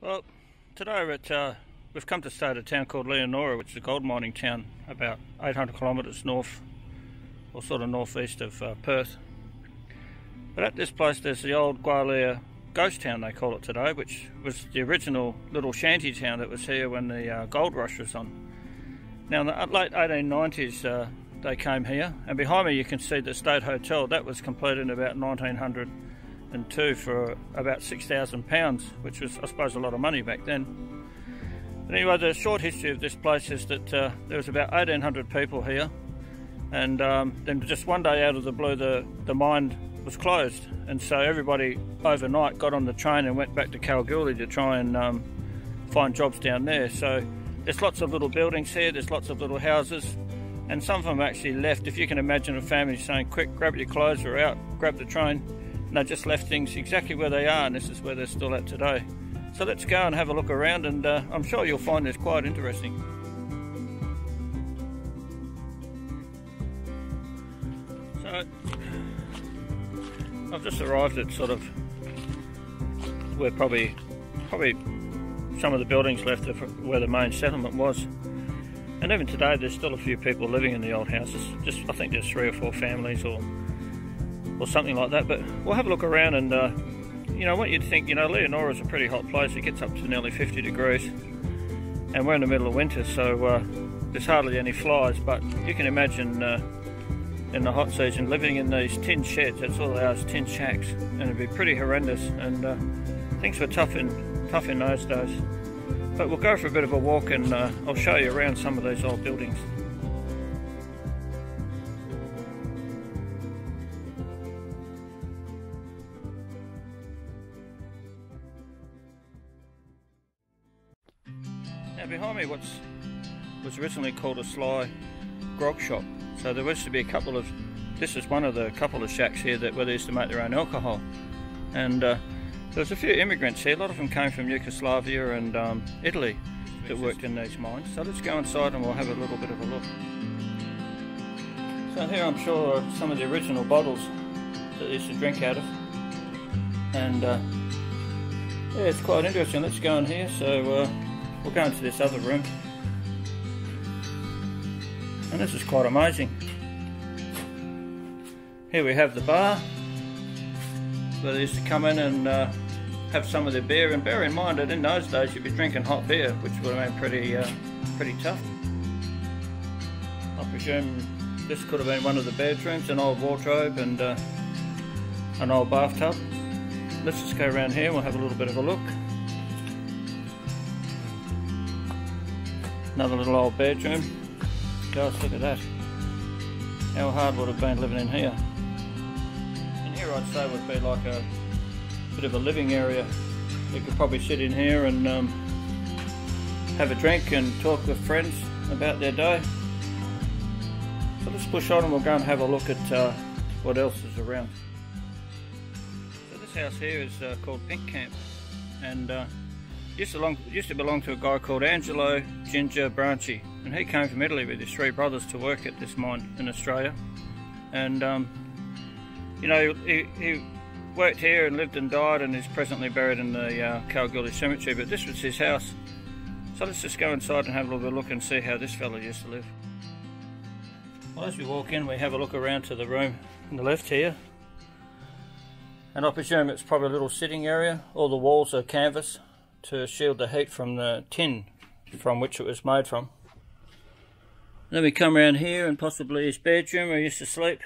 Well, today we've come to stay at a town called Leonora, which is a gold mining town about 800 kilometres north, or sort of northeast of Perth. But at this place there's the old Gwalia ghost town, they call it today, which was the original little shanty town that was here when the gold rush was on. Now in the late 1890s they came here, and behind me you can see the State Hotel. That was completed in about 1902 for about £6,000, which was, I suppose, a lot of money back then. But anyway, the short history of this place is that there was about 1,800 people here, and then just one day out of the blue the mine was closed, and so everybody overnight got on the train and went back to Kalgoorlie to try and find jobs down there. So there's lots of little buildings here, there's lots of little houses, and some of them actually left. If you can imagine a family saying, quick, grab your clothes, we're out, grab the train, and they just left things exactly where they are, and this is where they're still at today. So let's go and have a look around, and I'm sure you'll find this quite interesting. So I've just arrived at sort of where probably some of the buildings left of where the main settlement was. And even today there's still a few people living in the old houses. Just, I think there's 3 or 4 families or something like that. But we'll have a look around, and you know what you'd think, you know, Leonora's a pretty hot place. It gets up to nearly 50 degrees, and we're in the middle of winter, so there's hardly any flies. But you can imagine in the hot season living in these tin sheds. That's all they are, is tin shacks, and it'd be pretty horrendous, and things were tough in those days. But we'll go for a bit of a walk, and I'll show you around some of these old buildings. Now behind me was originally called a Sly Grog Shop. So there used to be this is one of the couple of shacks here where they used to make their own alcohol. And there's a few immigrants here. A lot of them came from Yugoslavia and Italy that worked in these mines. So let's go inside and we'll have a little bit of a look. So here I'm sure are some of the original bottles that they used to drink out of. And yeah, it's quite interesting. Let's go in here. So we'll go into this other room. And this is quite amazing. Here we have the bar, where they used to come in and have some of their beer. And bear in mind that in those days you'd be drinking hot beer, which would have been pretty tough. I presume this could have been one of the bedrooms, an old wardrobe and an old bathtub. Let's just go around here and we'll have a little bit of a look. Another little old bedroom. Guys, look at that. How hard would it have been living in here? And here I'd say would be like a bit of a living area. You could probably sit in here and have a drink and talk with friends about their day. So let's push on and we'll go and have a look at what else is around. So this house here is called Pink Camp, and used to belong to a guy called Angelo Ginger Branchi, and he came from Italy with his 3 brothers to work at this mine in Australia. And you know, he worked here and lived and died, and is presently buried in the Kalgoorlie cemetery, but this was his house. So let's just go inside and have a little bit of a look and see how this fella used to live. Well, as we walk in we have a look around to the room on the left here, and I presume it's probably a little sitting area. All the walls are canvas to shield the heat from the tin from which it was made from. Then we come around here and possibly his bedroom where he used to sleep.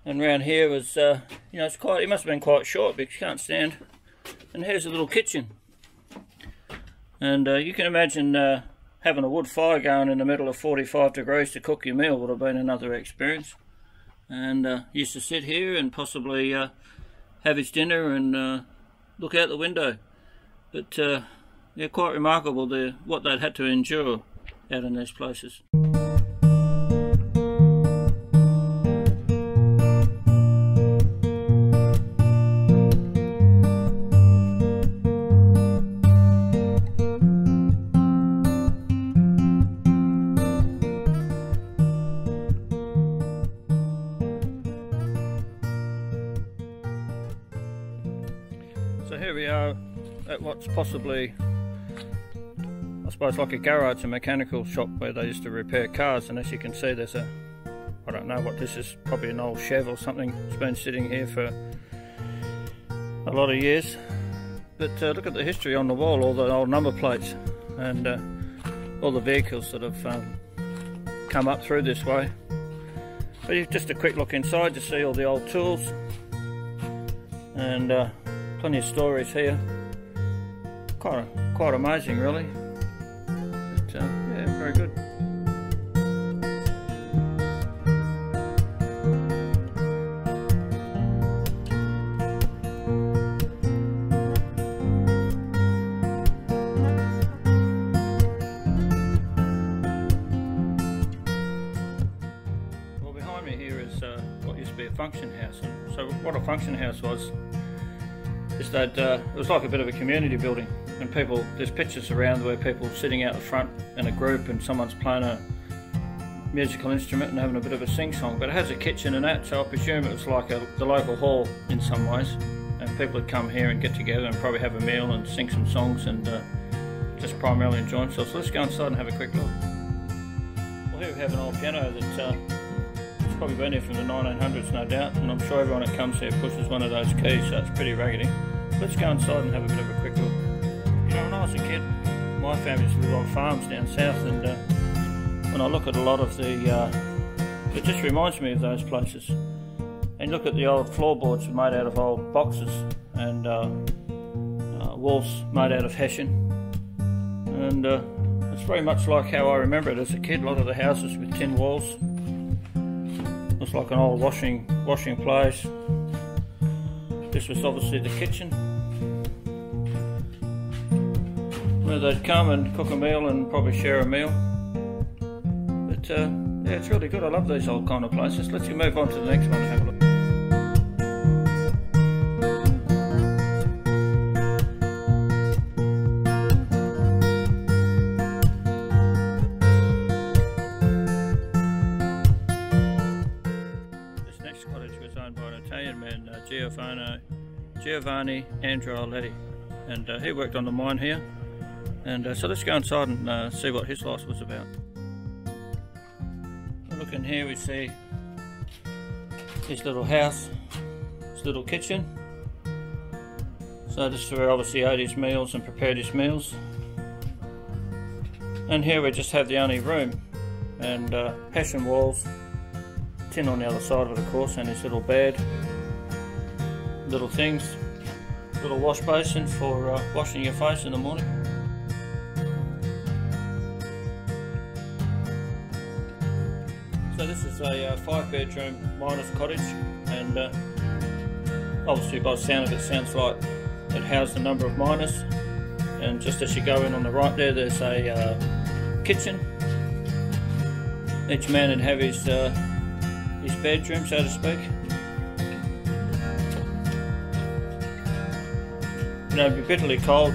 And around here was, you know, it must have been quite short because you can't stand. And here's a little kitchen. And you can imagine having a wood fire going in the middle of 45 degrees to cook your meal would have been another experience. And he used to sit here and possibly have his dinner and look out the window. But yeah, quite remarkable what they'd had to endure out in these places. So here we are at what's possibly, I suppose, like a garage, a mechanical shop where they used to repair cars, and as you can see there's a, I don't know what this is, probably an old Chev or something. It's been sitting here for a lot of years. But look at the history on the wall, all the old number plates and all the vehicles that have come up through this way. But just a quick look inside to see all the old tools, and plenty of stories here. Quite amazing, really. But, yeah, very good. Well, behind me here is what used to be a function house. And so what a function house was is that it was like a bit of a community building, and people, there's pictures around where people sitting out the front in a group and someone's playing a musical instrument and having a bit of a sing-song. But it has a kitchen and that, so I presume it was like the local hall in some ways, and people would come here and get together and probably have a meal and sing some songs and just primarily enjoy themselves. So let's go inside and have a quick look. Well, here we have an old piano that it's probably been here from the 1900s, no doubt, and I'm sure everyone that comes here pushes one of those keys, so it's pretty raggedy. Let's go inside and have a bit of a quick look. You know, when I was a kid, my family used to live on farms down south, and when I look at a lot of the, it just reminds me of those places. And look at the old floorboards made out of old boxes, and walls made out of hessian, and it's very much like how I remember it as a kid. A lot of the houses with tin walls. Looks like an old washing place. This was obviously the kitchen, where they'd come and cook a meal and probably share a meal. But yeah, it's really good. I love these old kind of places. Let's move on to the next one and have a look. Giovanni and he worked on the mine here, and so let's go inside and see what his life was about. Look in here, we see his little house, his little kitchen. So this is where obviously he ate his meals and prepared his meals. And here we just have the only room, and hessian walls, tin on the other side of it of course, and his little bed. Little things, little wash basin for washing your face in the morning. So this is a 5-bedroom miners cottage, and obviously by the sound of it, sounds like it housed a number of miners. And just as you go in on the right there's a kitchen. Each man would have his bedroom, so to speak. You know, it'd be bitterly cold.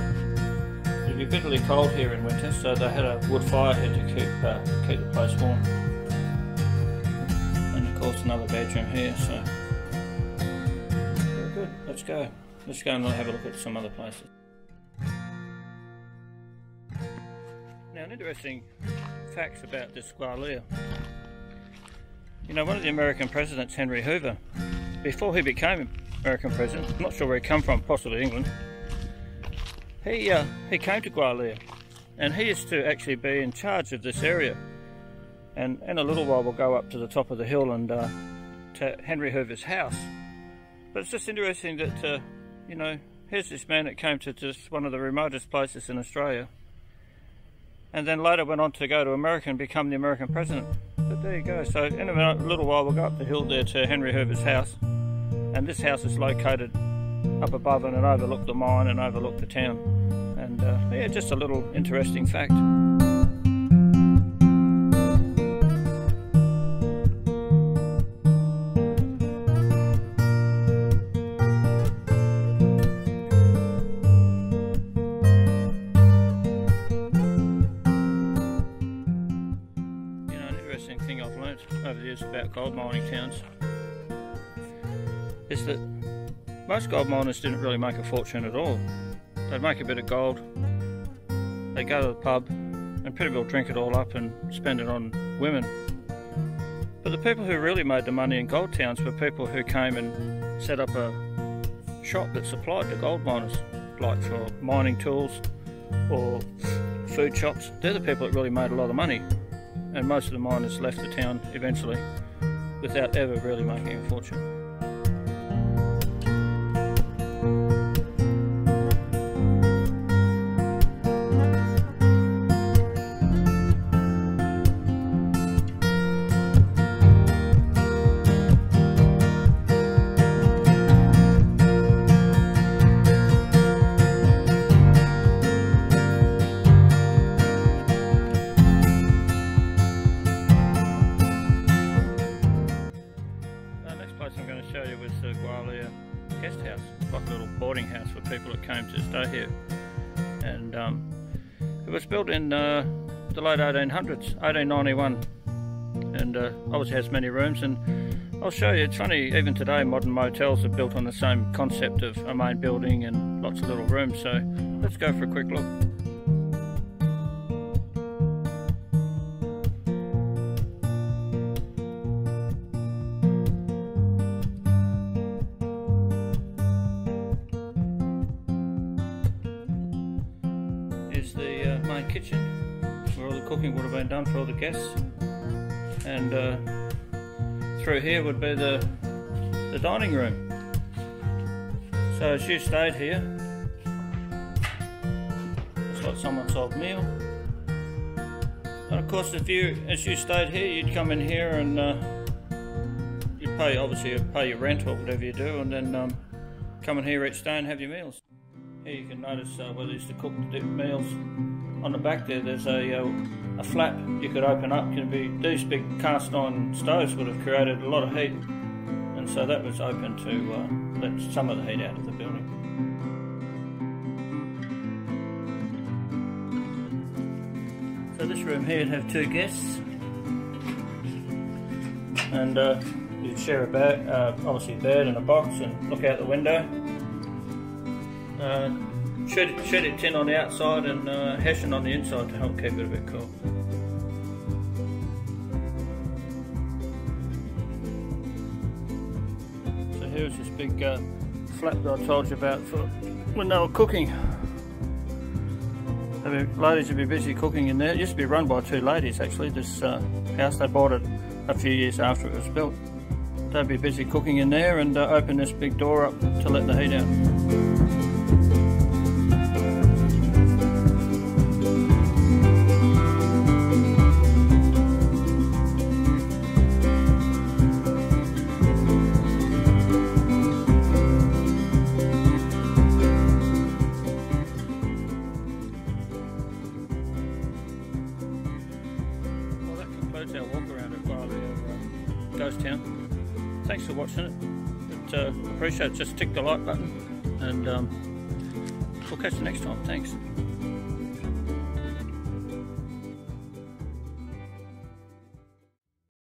It'd be bitterly cold here in winter, so they had a wood fire here to keep the place warm. And of course another bedroom here. So very good. Let's go. Let's go and have a look at some other places. Now, an interesting fact about this Gwalia. You know, one of the American presidents, Henry Hoover, before he became American president, I'm not sure where he come from, possibly England. He came to Gwalia, and he used to actually be in charge of this area. And in a little while we'll go up to the top of the hill and to Henry Hoover's house. But it's just interesting that, you know, here's this man that came to just one of the remotest places in Australia, and then later went on to go to America and become the American president. But there you go. So in a little while we'll go up the hill there to Henry Hoover's house, and this house is located up above and it overlooked the mine and overlooked the town. And yeah, just a little interesting fact. Thing I've learnt over the years about gold mining towns is that most gold miners didn't really make a fortune at all. They'd make a bit of gold, they'd go to the pub and pretty well drink it all up and spend it on women. But the people who really made the money in gold towns were people who came and set up a shop that supplied the gold miners, like for mining tools or food shops. They're the people that really made a lot of money, and most of the miners left the town eventually without ever really making a fortune. I'm going to show you was the Gwalia guest house, like a little boarding house for people that came to stay here. And it was built in the late 1800s, 1891, and obviously has many rooms. And I'll show you, it's funny, even today modern motels are built on the same concept of a main building and lots of little rooms. So let's go for a quick look. Is the main kitchen where all the cooking would have been done for all the guests, and through here would be the dining room. So as you stayed here, looks like someone's old meal. And of course, as you stayed here, you'd come in here and you'd pay your rent or whatever you do, and then come in here each day and have your meals. Here you can notice where they used to cook the meals. On the back there's a flap you could open up. These big cast iron stoves would have created a lot of heat, and so that was open to let some of the heat out of the building. So this room here would have two guests, and you'd share a bed, obviously a bed and a box, and look out the window. Sheeted tin on the outside and hessian on the inside to help keep it a bit cool. So here's this big flap that I told you about for when they were cooking. Ladies would be busy cooking in there. It used to be run by two ladies actually, this house. They bought it a few years after it was built. They'd be busy cooking in there and open this big door up to let the heat out. Our walk around at Gwalia Ghost Town. Thanks for watching it. But appreciate it. Just tick the like button, and we'll catch you next time. Thanks.